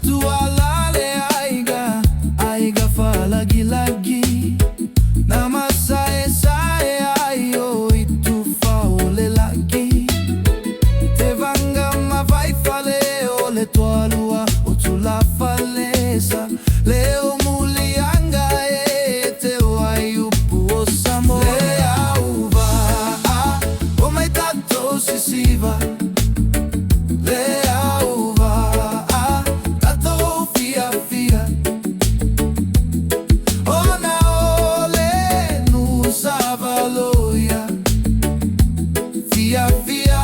tualale aiga falagi-lagi na masae-sae ayo itufaole lagi te vanga mavai fale ole tualua utula falesa leo mulianga te waiupu o Samoa Leauva'a o mai tato sisiva Leauva'a tato fia fia ona ole nu savaloia fia fia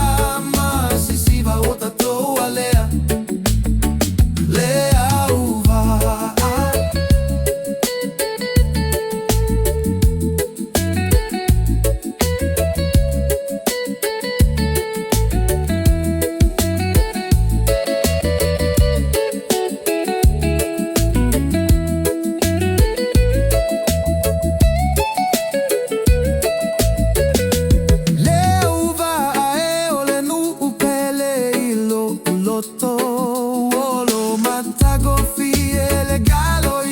ma sisiva o tato alea Leauva'a Olo matago fie le galo